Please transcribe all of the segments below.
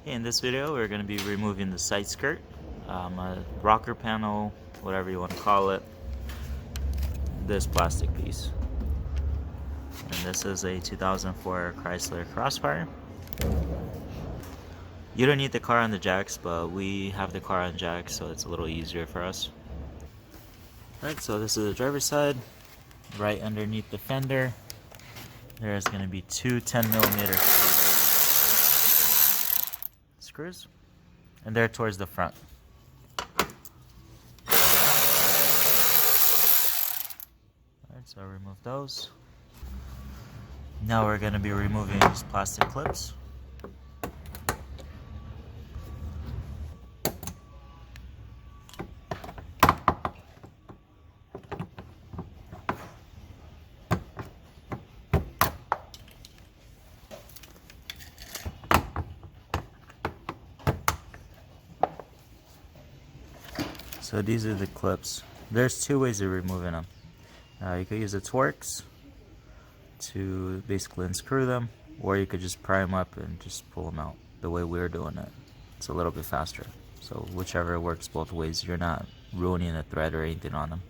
In this video, we're going to be removing the side skirt, a rocker panel, whatever you want to call it, this plastic piece. And this is a 2004 Chrysler Crossfire. You don't need the car on the jacks, but we have the car on jacks, so it's a little easier for us. Alright, so this is the driver's side. Right underneath the fender, there's going to be two 10mm screws, and they're towards the front. Alright, so I'll remove those. Now we're going to be removing these plastic clips. So these are the clips. There's two ways of removing them. You could use the Torx to basically unscrew them, or you could just pry them up and just pull them out the way we're doing it. It's a little bit faster. So whichever works both ways, you're not ruining the thread or anything on them.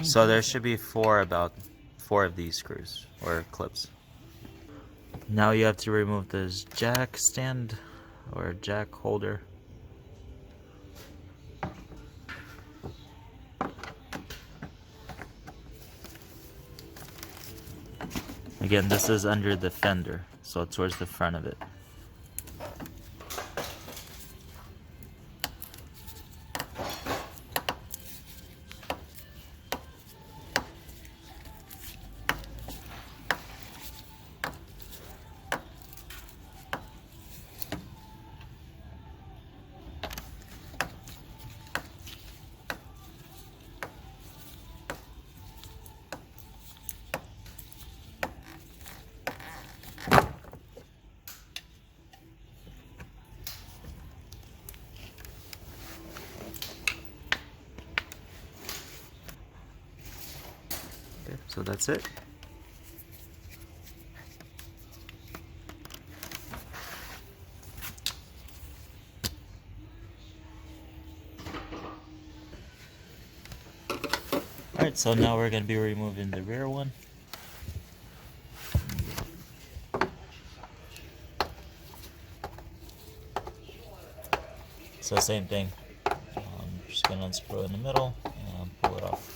So there should be about four of these screws or clips. Now you have to remove this jack stand or jack holder. Again, this is under the fender, so towards the front of it. Okay, so that's it. Alright, so now we're going to be removing the rear one. So same thing. Just going to unscrew in the middle and pull it off.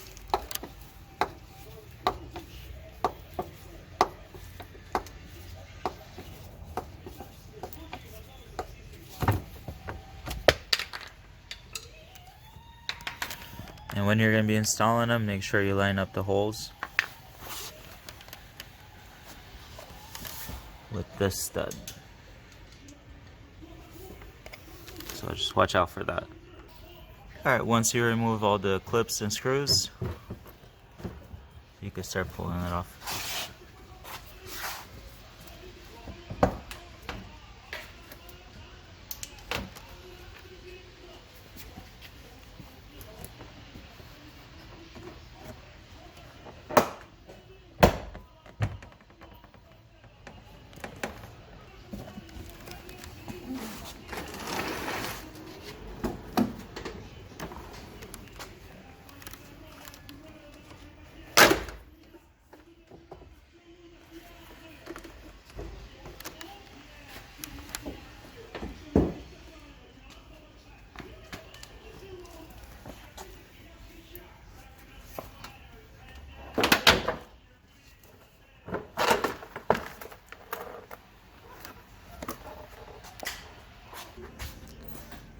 And when you're going to be installing them, make sure you line up the holes with this stud. So just watch out for that. Alright, once you remove all the clips and screws, you can start pulling it off.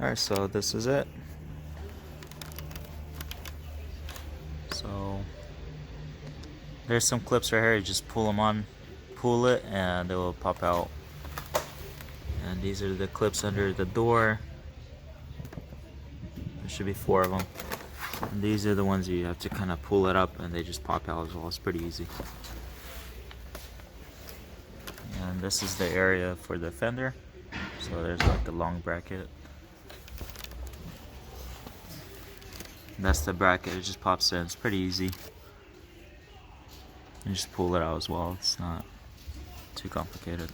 Alright, so this is it. So there's some clips right here. You just pull them on, pull it, and they will pop out. And these are the clips under the door. There should be four of them. And these are the ones you have to kind of pull it up, and they just pop out as well. It's pretty easy. And this is the area for the fender. So there's like the long bracket. That's the bracket, it just pops in. It's pretty easy. and just pull it out as well. It's not too complicated.